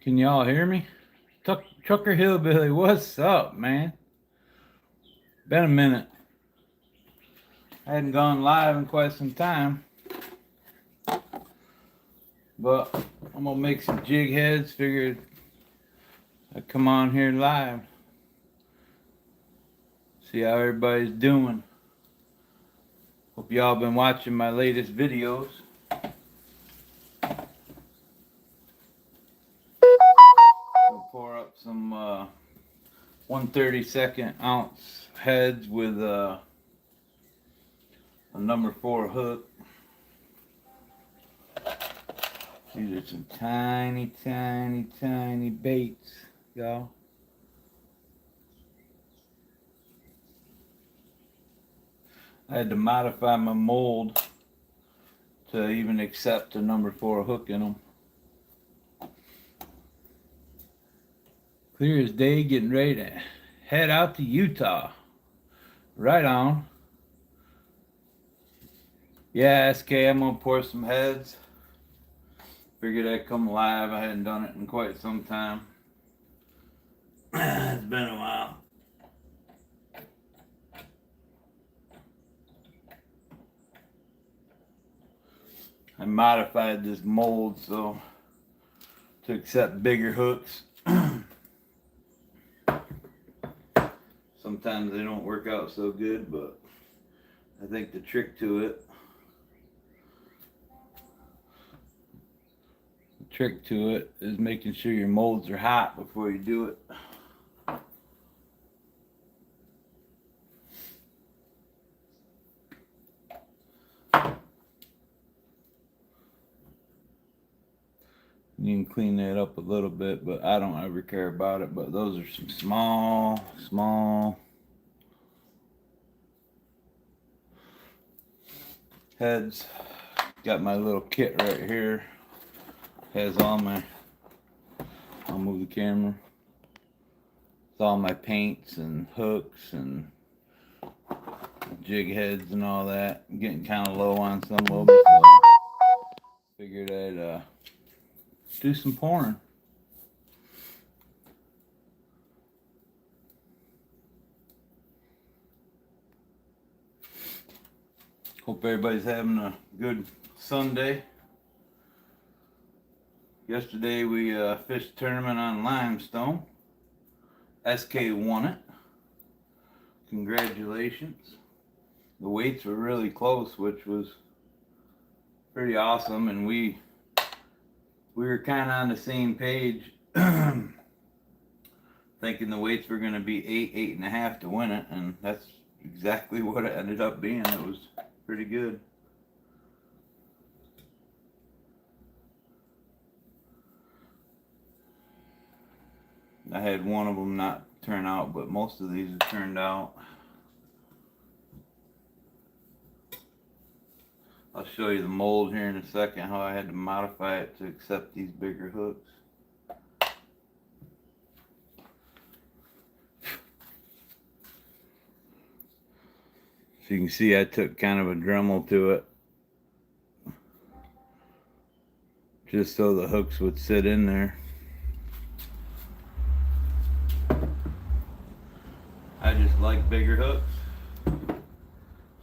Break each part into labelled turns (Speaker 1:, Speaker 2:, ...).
Speaker 1: Can y'all hear me? Trucker Hillbilly, what's up, man? Been a minute. I hadn't gone live in quite some time. But I'm gonna make some jig heads. Figured I'd come on here live. See how everybody's doing. Hope y'all been watching my latest videos. We'll pour up some 1/32 ounce heads with a number 4 hook. These are some tiny, tiny, tiny baits, y'all. I had to modify my mold to even accept a number 4 hook in them. Clear as day, getting ready to head out to Utah. Right on. Yeah, SK, I'm gonna pour some heads. Figured I'd come live. I hadn't done it in quite some time. It's been a while. I modified this mold so to accept bigger hooks. Sometimes they don't work out so good, but I think the trick to it is making sure your molds are hot before you do it. You can clean that up a little bit, but I don't ever care about it. But those are some small heads. Got my little kit right here. Has all my, I'll move the camera. It's all my paints and hooks and jig heads and all that. I'm getting kind of low on some of them, so figured I'd do some pouring. Hope everybody's having a good Sunday. Yesterday we fished a tournament on limestone. SK won it. Congratulations. The weights were really close, which was pretty awesome, and we were kind of on the same page, thinking the weights were going to be 8.5 to win it, and that's exactly what it ended up being. It was pretty good. I had one of them not turn out, but most of these have turned out. I'll show you the mold here in a second, how I had to modify it to accept these bigger hooks. So you can see I took kind of a Dremel to it, just so the hooks would sit in there. I just like bigger hooks.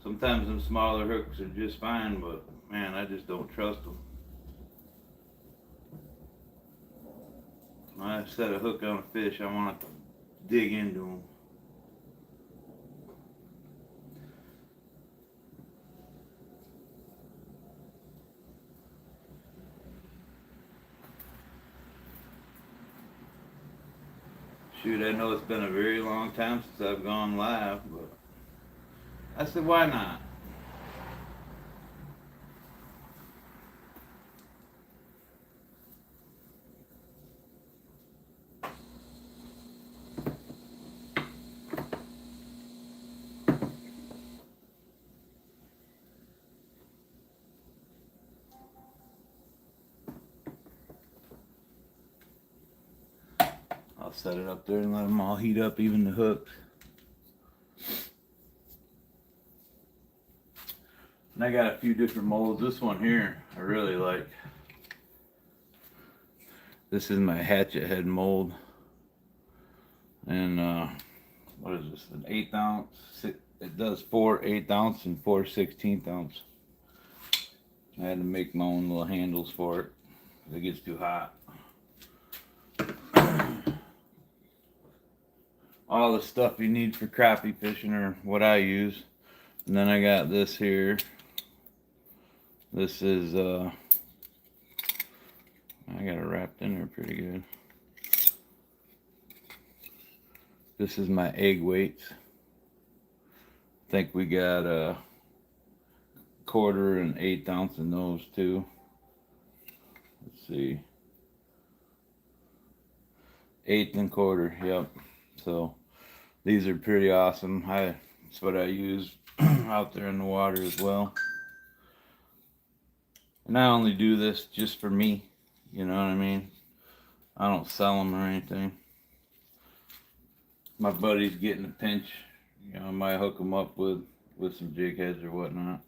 Speaker 1: Sometimes Sometimes them smaller hooks are just fine, but man, I just don't trust them. When I set a hook on a fish, I want to dig into them. Shoot, I know it's been a very long time since I've gone live, but I said, why not? I'll set it up there and let them all heat up, even the hooks. And I got a few different molds. This one here, I really like. This is my hatchet head mold. And what is this? An 1/8 ounce. It does 4 1/8 ounce and 4 16th ounce. I had to make my own little handles for it. It gets too hot. All the stuff you need for crappie fishing are what I use. And then I got this here. This is I got it wrapped in there pretty good. This is my egg weights. I think we got a 1/4 and 1/8 ounce in those too. Let's see. 1/8 and 1/4, yep. So these are pretty awesome. That's what I use out there in the water as well. And I only do this just for me, you know what I mean? I don't sell them or anything. My buddy's getting a pinch, you know, I might hook them up with some jig heads or whatnot.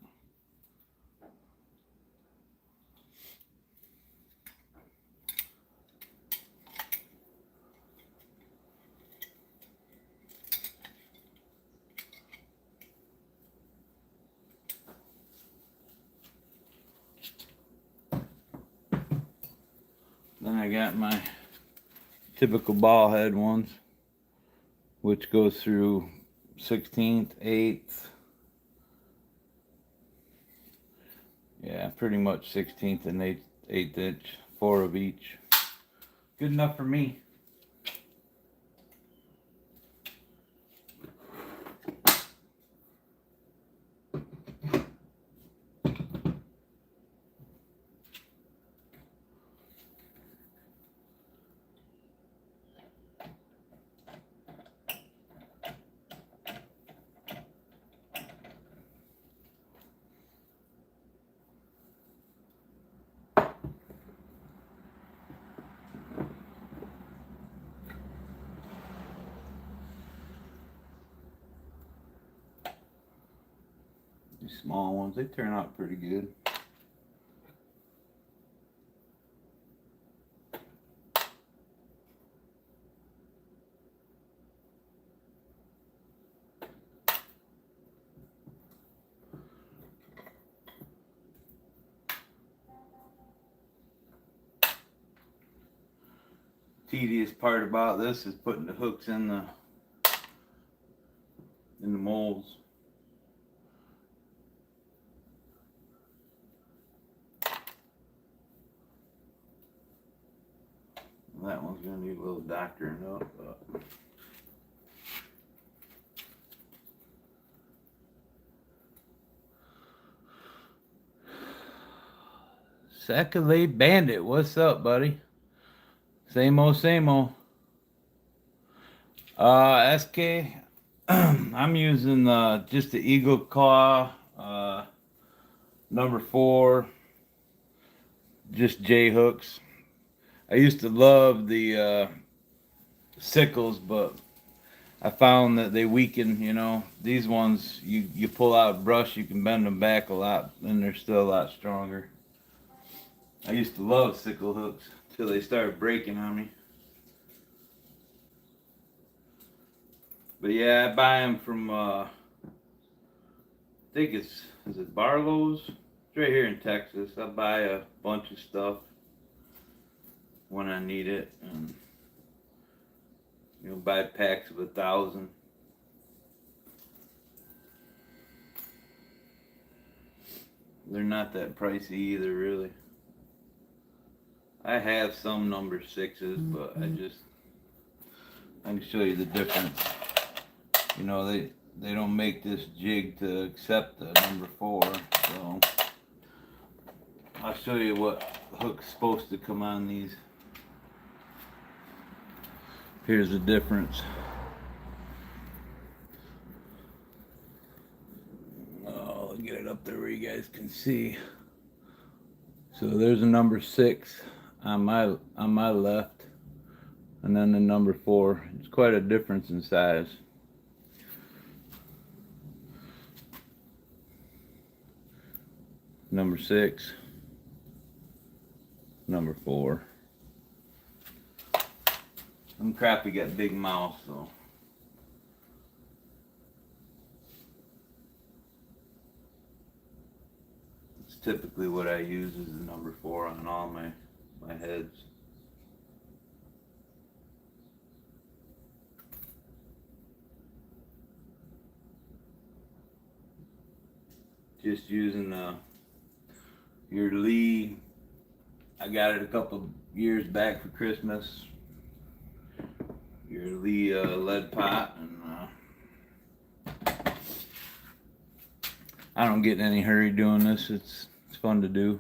Speaker 1: Then I got my typical ball head ones, which go through 16th, 8th. Yeah, pretty much 16th and 8th inch, 4 of each. Good enough for me. These small ones, they turn out pretty good. Tedious part about this is putting the hooks in the molds. That one's gonna need a little doctoring up, but Secondly, Bandit, what's up, buddy? Same old, same old. SK, I'm using just the Eagle Claw, number 4, just J hooks. I used to love the sickles, but I found that they weaken, you know. These ones, you pull out brush, you can bend them back a lot, and they're still a lot stronger. I used to love sickle hooks till they started breaking on me. But yeah, I buy them from, I think is it Barlow's? It's right here in Texas. I buy a bunch of stuff when I need it, and buy packs of 1,000. They're not that pricey either, really. I have some number 6s, but I can show you the difference. They don't make this jig to accept the number 4, so I'll show you what hook's supposed to come on these. Here's the difference. Oh, I'll get it up there where you guys can see. So there's a number 6 on my left, and then the number 4. It's quite a difference in size. Number 6, number 4. Them crappie got big mouths, so it's typically what I use is the number 4 on all my heads. Just using your Lee. I got it a couple years back for Christmas. Your Lee lead pot, and I don't get in any hurry doing this. It's fun to do.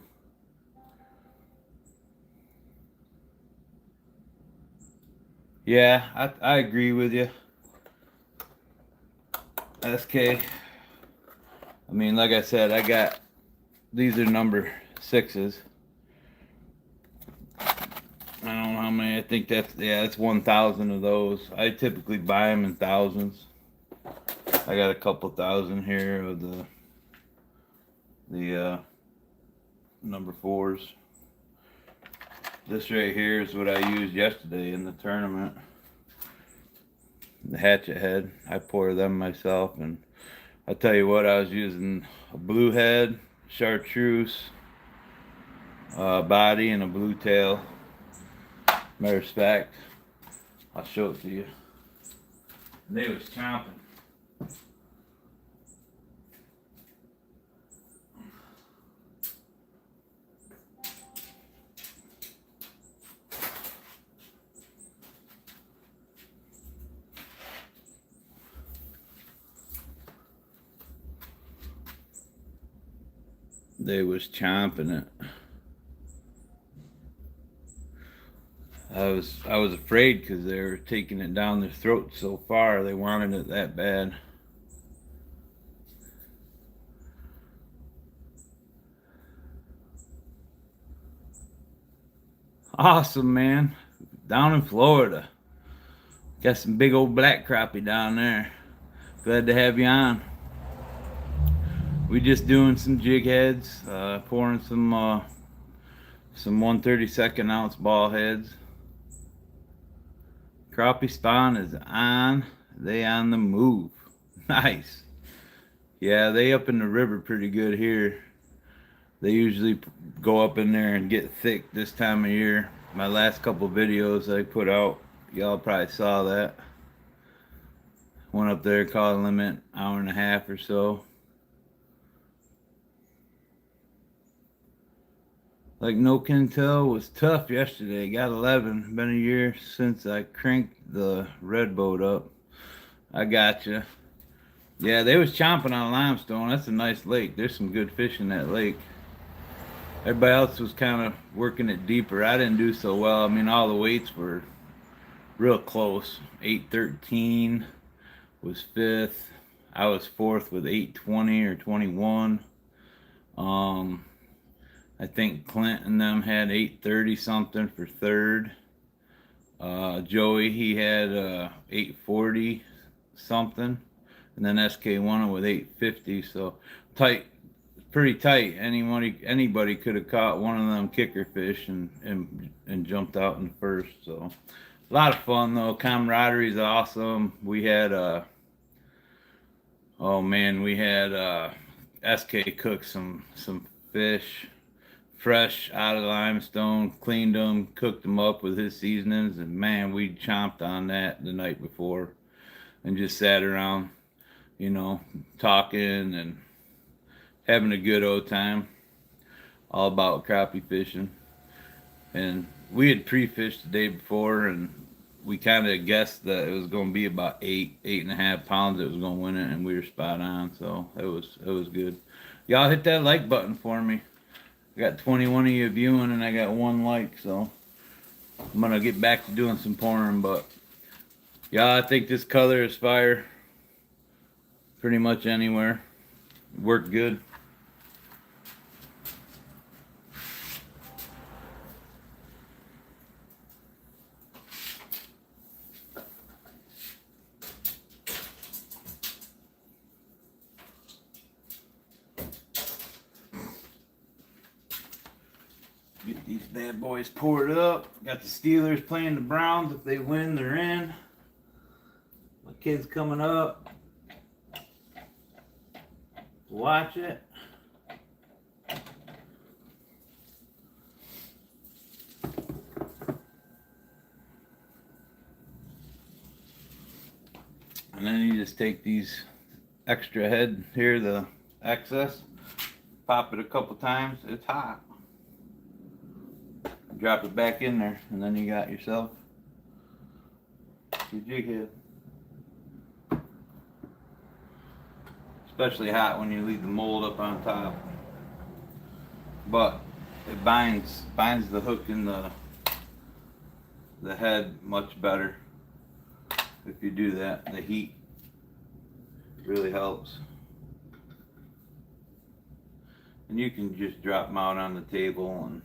Speaker 1: Yeah, I agree with you. SK. I mean, like I said, these are number 6s. I don't know how many. I think that's 1,000 of those. I typically buy them in thousands. I got a couple thousand here of the number 4s. This right here is what I used yesterday in the tournament. The hatchet head. I pour them myself, and I tell you what, I was using a blue head, chartreuse body, and a blue tail. Matter of fact, I'll show it to you. They was chomping. They was chomping it. I was afraid because they were taking it down their throat so far. They wanted it that bad. Awesome, man. Down in Florida. Got some big old black crappie down there. Glad to have you on. We just doing some jig heads, pouring some 1/32 ounce ball heads. Crappie spawn is on. They on the move. Nice. Yeah, they up in the river pretty good here. They usually go up in there and get thick this time of year. My last couple videos I put out, y'all probably saw that. Went up there, caught a limit, hour and a half or so. Like No Can Tell was tough yesterday. Got 11. Been a year since I cranked the red boat up. I gotcha. Yeah, they was chomping on limestone. That's a nice lake. There's some good fish in that lake. Everybody else was kind of working it deeper. I didn't do so well. I mean, all the weights were real close. 813 was 5th. I was 4th with 820 or 21. I think Clint and them had 830 something for 3rd. Joey, he had 840 something, and then SK won it with 850. So tight, pretty tight. Anybody could have caught one of them kicker fish and jumped out in the first. So a lot of fun though. Camaraderie is awesome. We had oh man, we had SK cooked some fish fresh out of the limestone, cleaned them, cooked them up with his seasonings, and man, we chomped on that the night before and just sat around, you know, talking and having a good old time, all about crappie fishing. And we had pre-fished the day before, and we kind of guessed that it was going to be about 8.5 pounds that was going to win it, and we were spot on. So it was good. Y'all hit that like button for me. I got 21 of you viewing, and I got 1 like. So I'm gonna get back to doing some pouring, but yeah, I think this color is fire. Pretty much anywhere. Worked good. Get these bad boys poured up. Got the Steelers playing the Browns. If they win, they're in. My kid's coming up. Watch it. And then you just take these extra head here, the excess, pop it a couple times. It's hot. Drop it back in there, and then you got yourself your jig head. Especially hot when you leave the mold up on top. But it binds the hook in the head much better if you do that. The heat really helps. And you can just drop them out on the table and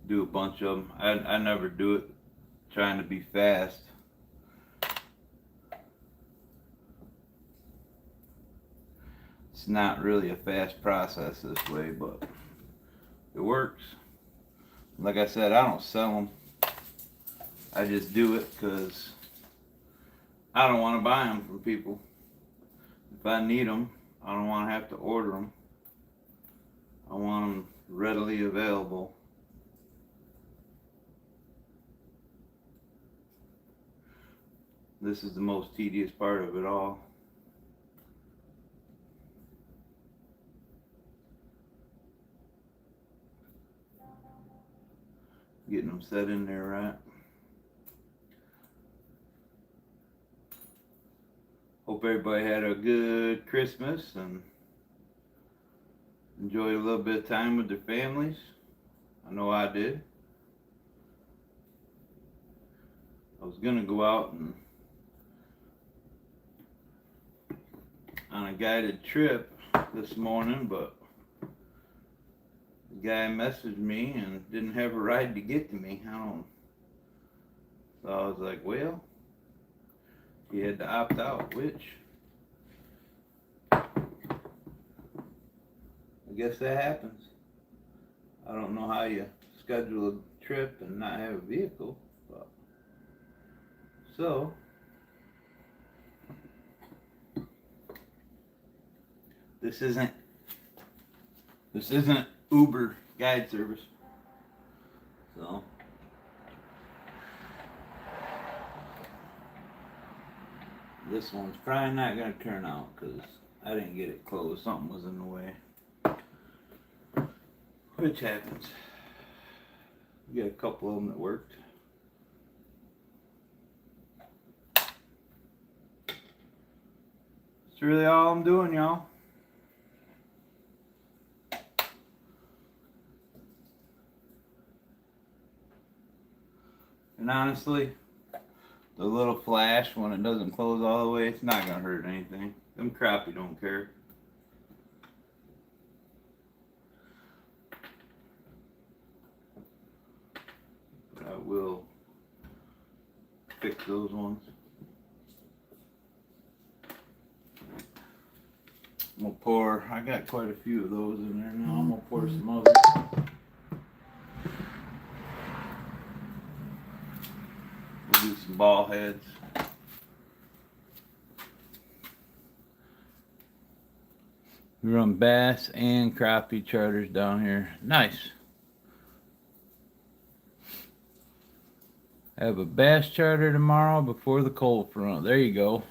Speaker 1: do a bunch of them. I never do it trying to be fast. It's not really a fast process this way, but it works. Like I said, I don't sell them. I just do it because I don't want to buy them from people. If I need them, I don't want to have to order them. I want them readily available. This is the most tedious part of it all. Getting them set in there right. Hope everybody had a good Christmas and enjoyed a little bit of time with their families. I know I did. I was gonna go out and on a guided trip this morning, but the guy messaged me and didn't have a ride to get to me. So I was like, well, he had to opt out, which I guess that happens. I don't know how you schedule a trip and not have a vehicle, but so this isn't Uber guide service. So this one's probably not going to turn out because I didn't get it closed. Something was in the way. Which happens. We got a couple of them that worked. That's really all I'm doing, y'all. And honestly, the little flash when it doesn't close all the way, it's not gonna hurt anything. Them crappie don't care. But I will fix those ones. I'm gonna pour, I got quite a few of those in there now. I'm gonna pour some others. We'll do some ball heads. We run bass and crappie charters down here. Nice. I have a bass charter tomorrow before the cold front. There you go.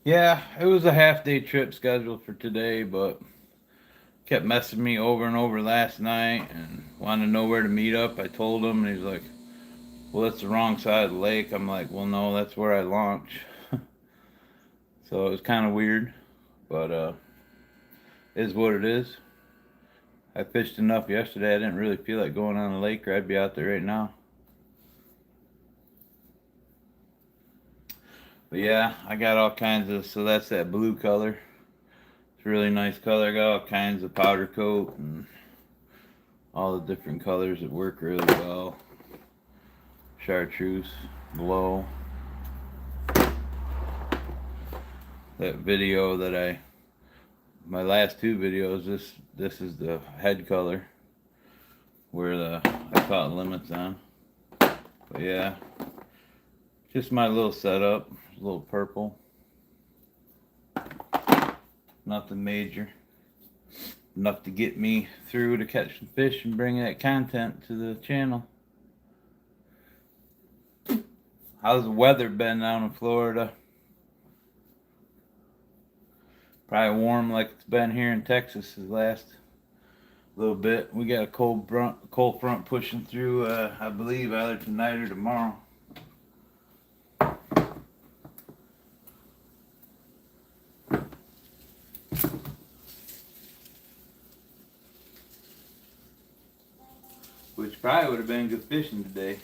Speaker 1: Yeah, it was a half-day trip scheduled for today, but kept messing me over and over last night and wanted to know where to meet up. I told him, and he's like, well, that's the wrong side of the lake. I'm like, well, no, that's where I launch. So it was kind of weird, but is what it is. I fished enough yesterday. I didn't really feel like going on the lake, or I'd be out there right now. But yeah, I got all kinds of, so that's that blue color. It's a really nice color. I got all kinds of powder coat and all the different colors that work really well. Chartreuse, blow. That video that my last two videos, this is the head color where I caught limits on. But yeah, just my little setup, a little purple. Nothing major. Enough to get me through to catch some fish and bring that content to the channel. How's the weather been down in Florida? Probably warm like it's been here in Texas the last little bit. We got a cold front pushing through, I believe either tonight or tomorrow. Which probably would have been good fishing today.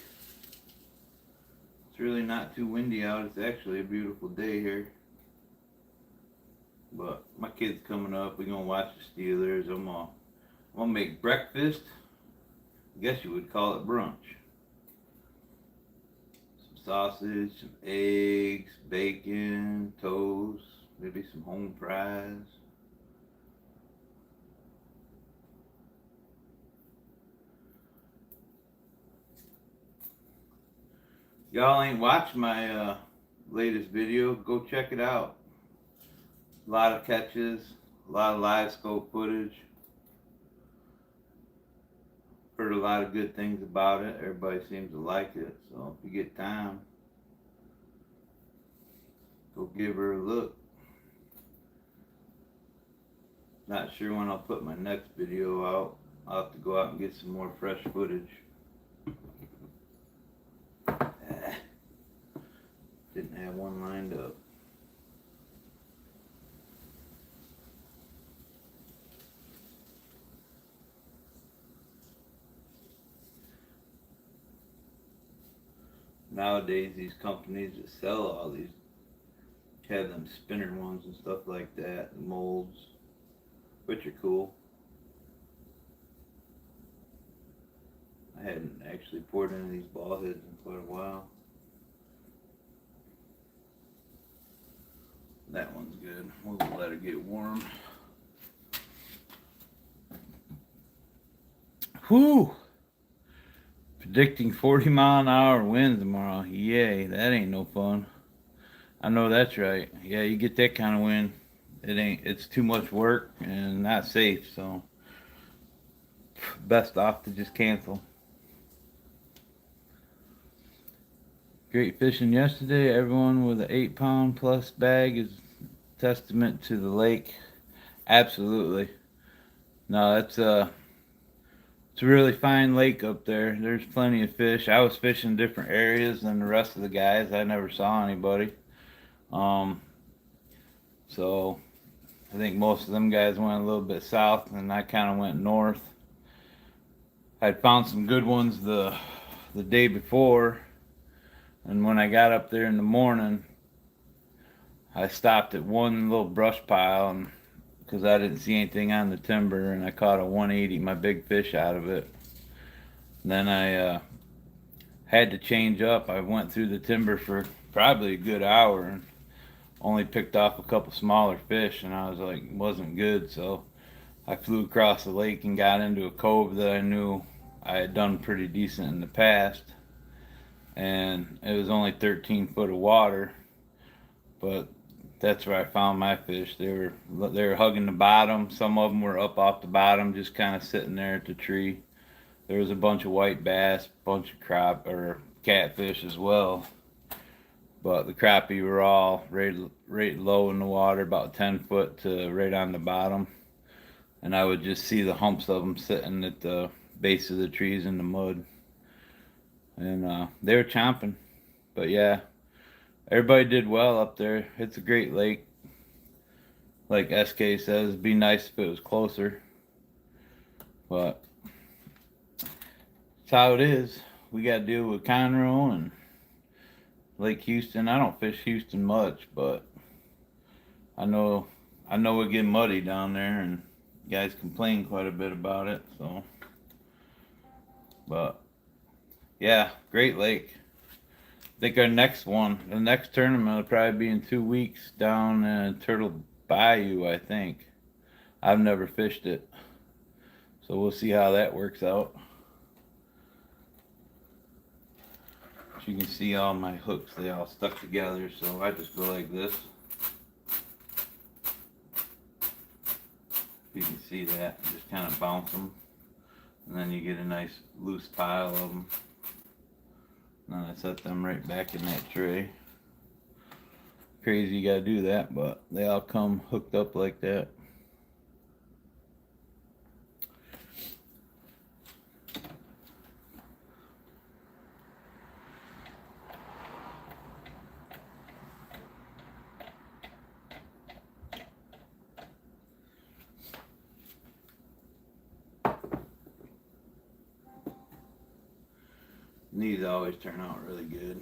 Speaker 1: It's really not too windy out. It's actually a beautiful day here. But my kid's coming up. We're gonna watch the Steelers. I'm gonna make breakfast. I guess you would call it brunch. Some sausage, some eggs, bacon, toast, maybe some home fries. Y'all ain't watched my latest video, go check it out. A lot of catches, a lot of live scope footage. Heard a lot of good things about it. Everybody seems to like it. So if you get time, go give her a look. Not sure when I'll put my next video out. I'll have to go out and get some more fresh footage. Didn't have one lined up. Nowadays, these companies that sell all these have them spinner ones and stuff like that, the molds, which are cool. I hadn't actually poured into these ball heads in quite a while. That one's good. We'll let it get warm. Whew! Predicting 40-mile-an-hour winds tomorrow. Yay, that ain't no fun. I know that's right. Yeah, you get that kind of wind, it's too much work and not safe, so best off to just cancel. Great fishing yesterday. Everyone with an 8-pound plus bag is testament to the lake. Absolutely. No, it's a really fine lake up there. There's plenty of fish. I was fishing different areas than the rest of the guys. I never saw anybody. So I think most of them guys went a little bit south, and I kind of went north. I'd found some good ones the day before, and when I got up there in the morning, I stopped at one little brush pile, and because I didn't see anything on the timber, and I caught a 180, my big fish out of it. And then I had to change up. I went through the timber for probably a good hour and only picked off a couple smaller fish, and I was like, wasn't good. So I flew across the lake and got into a cove that I knew I had done pretty decent in the past, and it was only 13 foot of water, but That's where I found my fish. They were hugging the bottom. Some of them were up off the bottom, just kind of sitting there at the tree. There was a bunch of white bass, bunch of catfish as well. But the crappie were all right low in the water, about 10 foot to right on the bottom. And I would just see the humps of them sitting at the base of the trees in the mud. And they were chomping. But yeah, everybody did well up there. It's a great lake. Like SK says, it'd be nice if it was closer. But that's how it is. We got to deal with Conroe and Lake Houston. I don't fish Houston much, but I know we get muddy down there, and guys complain quite a bit about it. So, but yeah, great lake. I think the next tournament will probably be in 2 weeks down in Turtle Bayou, I think. I've never fished it, so we'll see how that works out. As you can see, all my hooks, they all stuck together, so I just go like this. You can see that, just kind of bounce them, and then you get a nice loose pile of them. And then I set them right back in that tray. Crazy you gotta do that, but they all come hooked up like that. And these always turn out really good.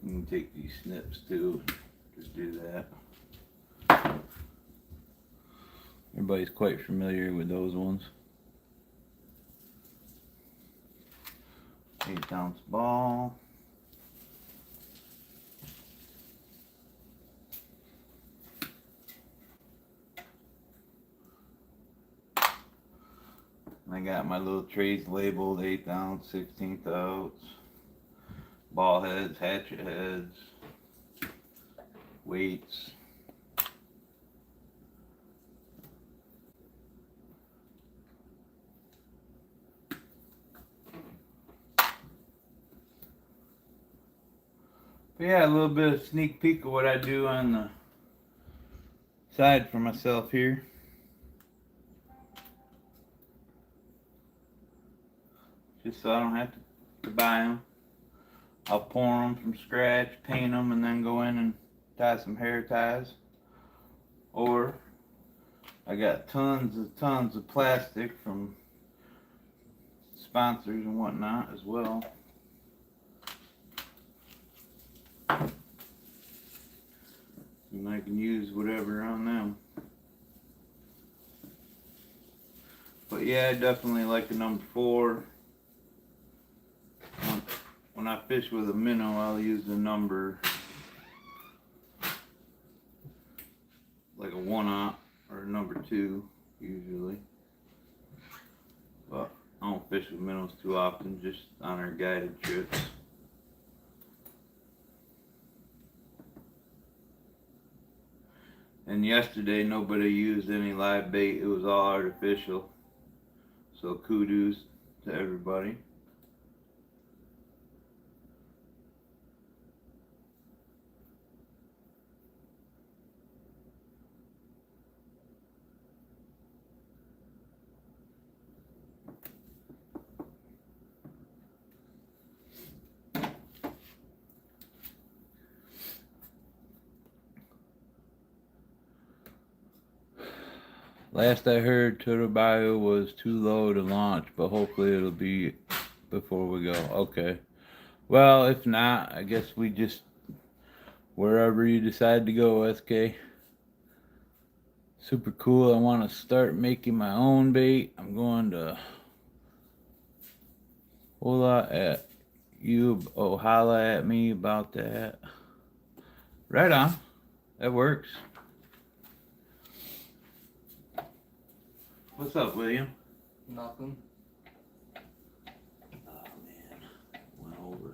Speaker 1: You can take these snips too, just do that. Everybody's quite familiar with those ones. 8-ounce ball. I got my little trays labeled 1/8 ounce, 16th ounce, ball heads, hatchet heads, weights. But yeah, a little bit of sneak peek of what I do on the side for myself here. Just so I don't have to buy them. I'll pour them from scratch, paint them, and then go in and tie some hair ties. Or I got tons of plastic from sponsors and whatnot as well. And I can use whatever on them. But yeah, I definitely like the number 4. When I fish with a minnow, I'll use the number like a 1/0 or a number 2 usually. But I don't fish with minnows too often, just on our guided trips. And yesterday nobody used any live bait, it was all artificial. So kudos to everybody. Last I heard, Turtle Bayou was too low to launch, but hopefully it'll be before we go. Okay. Well, if not, I guess we just, wherever you decide to go, SK. Super cool. I want to start making my own bait. I'm going to holla at you. Oh, holla at me about that. Right on. That works. What's up, William?
Speaker 2: Nothing.
Speaker 1: Oh man, went over.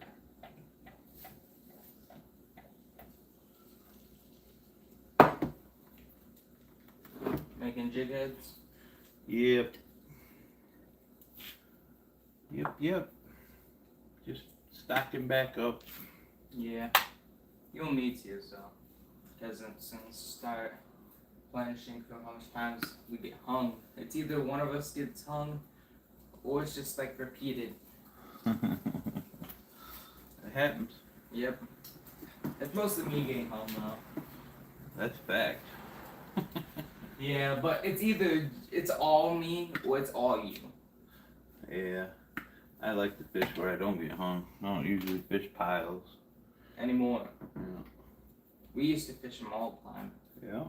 Speaker 2: and jig heads?
Speaker 1: Yep. Yep. Just stocking back up.
Speaker 2: Yeah. You'll need to, so. Because since start planishing for how much times we get hung. It's either one of us gets hung, or it's just like repeated.
Speaker 1: It happens.
Speaker 2: Yep. It's mostly me getting hung though.
Speaker 1: That's fact.
Speaker 2: Yeah, but it's all me or it's all you.
Speaker 1: Yeah. I like to fish where I don't get hung. I don't usually fish piles.
Speaker 2: Anymore.
Speaker 1: Yeah.
Speaker 2: We used to fish them all the time.
Speaker 1: Yeah.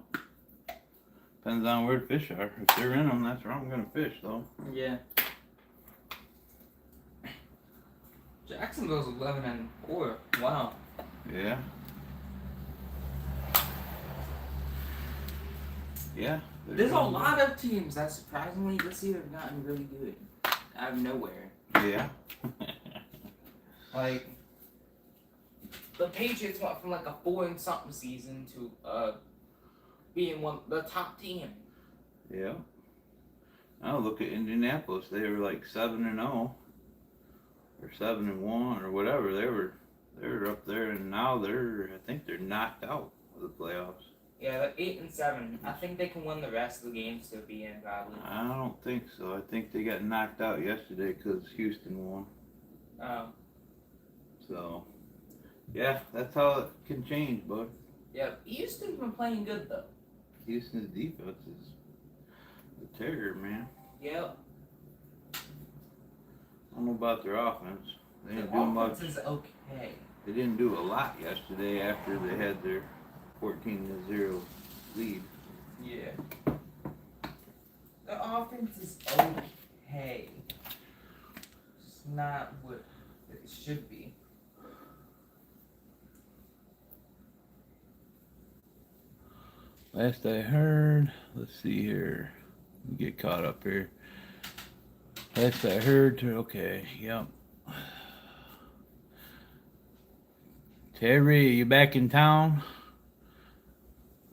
Speaker 1: Depends on where the fish are. If they're in them, that's where I'm gonna fish, though.
Speaker 2: Yeah. Jacksonville's 11-4. Wow.
Speaker 1: Yeah. Yeah.
Speaker 2: There's a lot of teams that surprisingly this year have gotten really good out of nowhere.
Speaker 1: Yeah.
Speaker 2: Like the Patriots went from like a 4-something season to being the top team.
Speaker 1: Yeah. Now look at Indianapolis. They were like 7-0 or 7-1 or whatever. They were up there, and now I think they're knocked out of the playoffs.
Speaker 2: Yeah, they're 8-7. I think they can win the rest of the games to be in probably.
Speaker 1: I don't think so. I think they got knocked out yesterday because Houston won.
Speaker 2: Oh.
Speaker 1: So, yeah, that's how it can change, bud.
Speaker 2: Yeah, Houston's been playing good though.
Speaker 1: Houston's defense is a terror, man.
Speaker 2: Yep.
Speaker 1: I don't know about their offense. They didn't do
Speaker 2: Offense
Speaker 1: much.
Speaker 2: is okay.
Speaker 1: They didn't do a lot yesterday after they had their 14-0 lead.
Speaker 2: Yeah. The offense is okay. It's not what it should be.
Speaker 1: Last I heard, let's see here. Let me get caught up here. Last I heard, okay, yep. Terry, you back in town?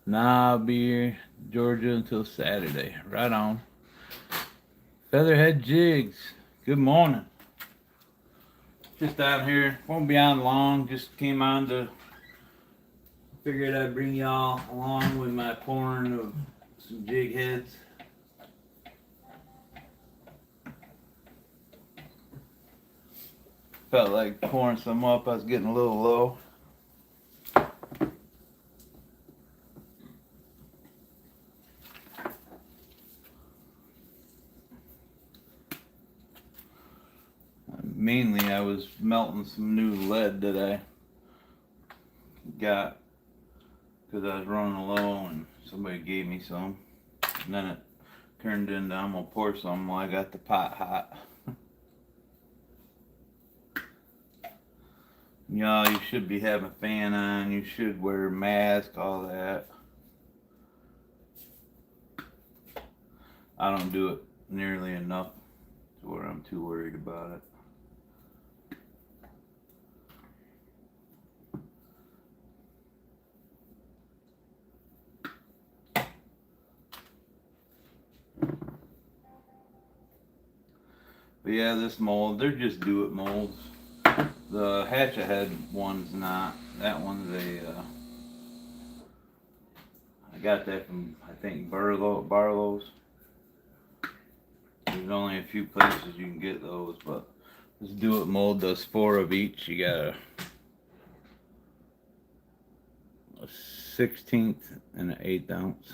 Speaker 1: Nah, I'll be here in Georgia until Saturday. Right on. Featherhead Jigs, good morning. Just out here, won't be on long, just came on to, figured I'd bring y'all along with my pouring of some jig heads. Felt like pouring some up, I was getting a little low. Mainly, I was melting some new lead that I got because I was running low and somebody gave me some. And then it turned into I'm gonna pour some while I got the pot hot. Y'all, you should be having a fan on. You should wear a mask, all that. I don't do it nearly enough to where I'm too worried about it. But yeah, this mold, they're just do-it molds. The hatchet head one's not. That one's I got that from, I think, Barlow's. There's only a few places you can get those, but this do-it mold does 4 of each. You got a 1/16 and an 1/8 ounce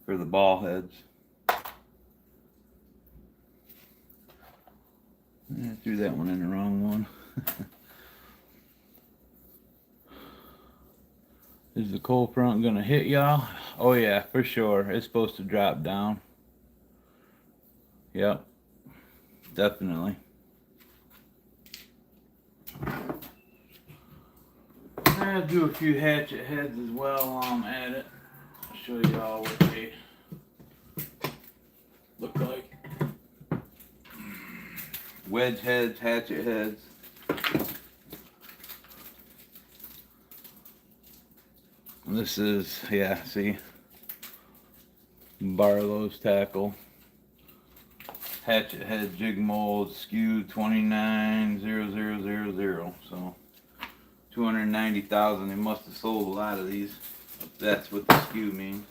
Speaker 1: for the ball heads. I threw that one in the wrong one. Is the cold front gonna hit y'all? Oh yeah, for sure. It's supposed to drop down. Yep, definitely. I'll do a few hatchet heads as well while I'm at it. I'll show y'all what they look like. Wedge heads, hatchet heads. And this is, yeah, see, Barlow's tackle. Hatchet head jig mold skew 290000. So 290,000. They must have sold a lot of these. If that's what the skew means.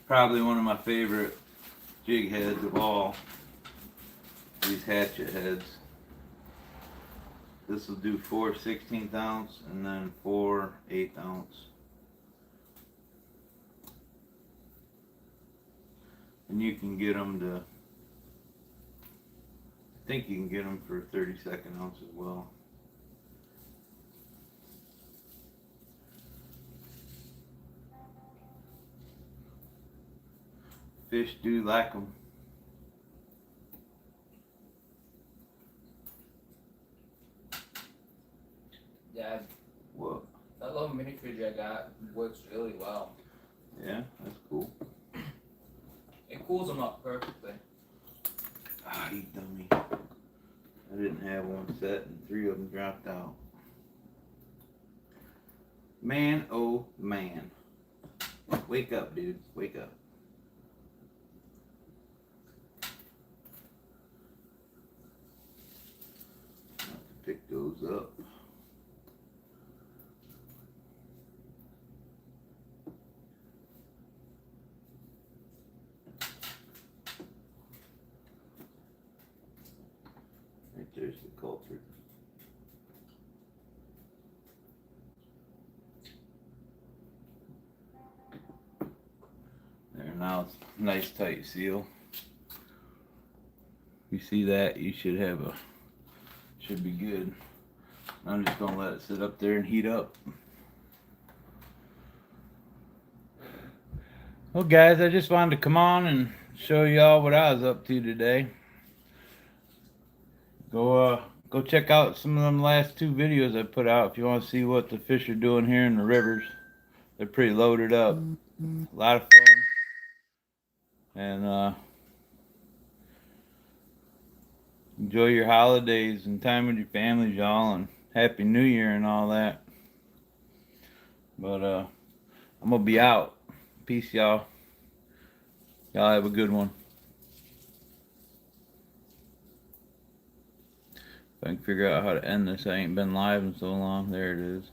Speaker 1: Probably one of my favorite jig heads of all. These hatchet heads. This will do 4 16th ounce and then 4 8th ounce. And you can get them to, I think you can get them for 32nd ounce as well. Fish do like them.
Speaker 2: Yeah,
Speaker 1: What?
Speaker 2: that little mini fridge I got works really well.
Speaker 1: Yeah, that's cool.
Speaker 2: It cools them up perfectly.
Speaker 1: Ah, you dummy. I didn't have one set and 3 of them dropped out. Man, oh man. Wake up, dude. Wake up. I have to pick those up. Right there's the culprit. There, now it's a nice tight seal. You see that, you should have a, should be good. I'm just gonna let it sit up there and heat up. Well guys, I just wanted to come on and show y'all what I was up to today. Go check out some of them last 2 videos I put out if you want to see what the fish are doing here in the rivers. They're pretty loaded up. A lot of fun. And enjoy your holidays and time with your families, y'all, and Happy New Year and all that. But I'm gonna be out. Peace, y'all. Y'all have a good one. If I can figure out how to end this, I ain't been live in so long. There it is.